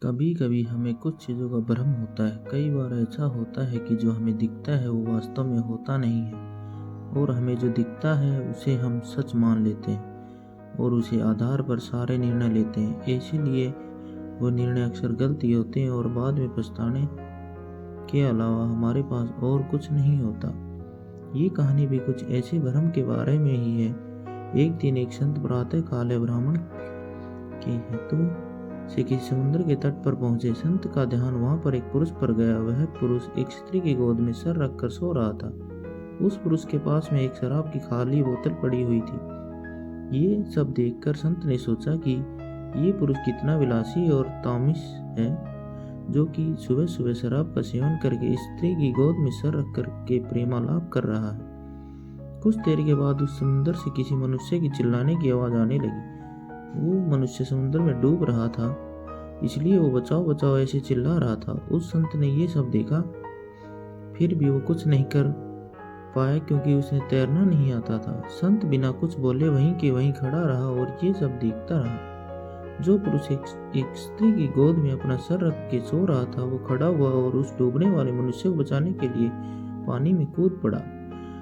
कभी कभी हमें कुछ चीज़ों का भ्रम होता है। कई बार ऐसा होता है कि जो हमें दिखता है वो वास्तव में होता नहीं है, और हमें जो दिखता है उसे हम सच मान लेते हैं और उसी आधार पर सारे निर्णय लेते हैं। इसीलिए वो निर्णय अक्सर गलत ही होते हैं और बाद में पछताने के अलावा हमारे पास और कुछ नहीं होता। ये कहानी भी कुछ ऐसे भ्रम के बारे में ही है। एक दिन एक संत प्रातः काल ब्राह्मण के हेतु से किसी समुद्र के तट पर पहुंचे। संत का ध्यान वहां पर एक पुरुष पर गया। वह पुरुष एक स्त्री की गोद में सर रखकर सो रहा था। उस पुरुष के पास में एक शराब की खाली बोतल पड़ी हुई थी। ये सब देखकर संत ने सोचा कि ये पुरुष कितना विलासी और तामिश है, जो कि सुबह सुबह शराब का सेवन करके स्त्री की गोद में सर रख कर के प्रेमालाप कर रहा है। कुछ देर के बाद उस समुद्र से किसी मनुष्य की चिल्लाने की आवाज आने लगी। वो मनुष्य समुद्र में डूब रहा था, इसलिए वो बचाओ बचाओ ऐसे चिल्ला रहा था। उस संत ने ये सब देखा, फिर भी वो कुछ नहीं कर पाया क्योंकि उसे तैरना नहीं आता था। संत बिना कुछ बोले वहीं के वहीं खड़ा रहा और ये सब देखता रहा। जो पुरुष एक स्त्री की गोद में अपना सर रख के सो रहा था, वो खड़ा हुआ और उस डूबने वाले मनुष्य को बचाने के लिए पानी में कूद पड़ा।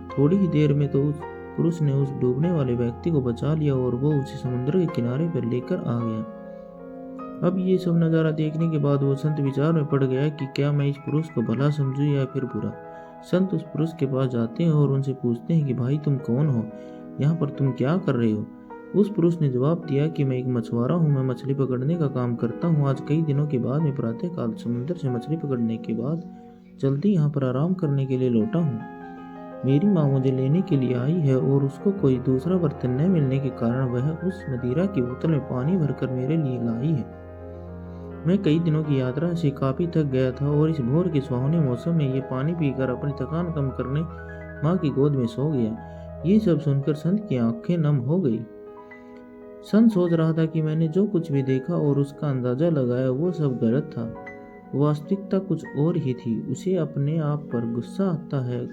थोड़ी ही देर में तो उस पुरुष ने उस डूबने वाले व्यक्ति को बचा लिया और वो उसे समुद्र के किनारे पर लेकर आ गया। अब ये सब नज़ारा देखने के बाद वो संत विचार में पड़ गया कि क्या मैं इस पुरुष को भला समझूं या फिर बुरा। संत उस पुरुष के पास जाते हैं और उनसे पूछते हैं कि भाई तुम कौन हो, यहाँ पर तुम क्या कर रहे हो। उस पुरुष ने जवाब दिया कि मैं एक मछुआरा हूँ, मैं मछली पकड़ने का काम करता हूँ। आज कई दिनों के बाद मैं प्रातःकाल समुद्र से मछली पकड़ने के बाद जल्दी यहाँ पर आराम करने के लिए लौटा हूँ। मेरी माँ मुझे लेने के लिए आई है और उसको कोई दूसरा बर्तन न मिलने के कारण वह उस मदिरा की बोतल में पानी भरकर मेरे लिए लाई है। मैं कई दिनों की यात्रा से काफी थक गया था और इस भोर के सुहावने मौसम में ये पानी पीकर अपनी थकान कम करने माँ की गोद में सो गया। ये सब सुनकर संत की आंखें नम हो गई। संत सोच रहा था कि मैंने जो कुछ भी देखा और उसका अंदाजा लगाया वो सब गलत था। वास्तविकता कुछ और ही थी। उसे अपने आप पर गुस्सा आता है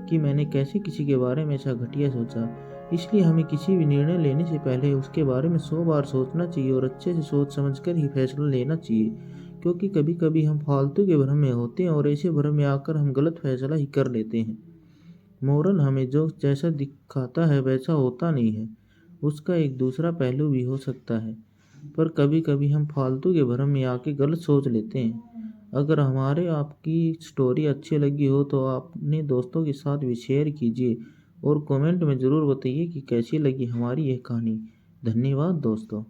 कि मैंने कैसे किसी के बारे में ऐसा घटिया सोचा। इसलिए हमें किसी भी निर्णय लेने से पहले उसके बारे में 100 बार सोचना चाहिए और अच्छे से सोच समझकर ही फैसला लेना चाहिए, क्योंकि कभी कभी हम फालतू के भ्रम में होते हैं और ऐसे भ्रम में आकर हम गलत फैसला ही कर लेते हैं। मोरल हमें जो जैसा दिखाता है वैसा होता नहीं है, उसका एक दूसरा पहलू भी हो सकता है। पर कभी कभी हम फालतू के भ्रम में आके गलत सोच लेते हैं। अगर हमारे आपकी स्टोरी अच्छी लगी हो तो अपने दोस्तों के साथ भी शेयर कीजिए और कमेंट में ज़रूर बताइए कि कैसी लगी हमारी यह कहानी। धन्यवाद दोस्तों।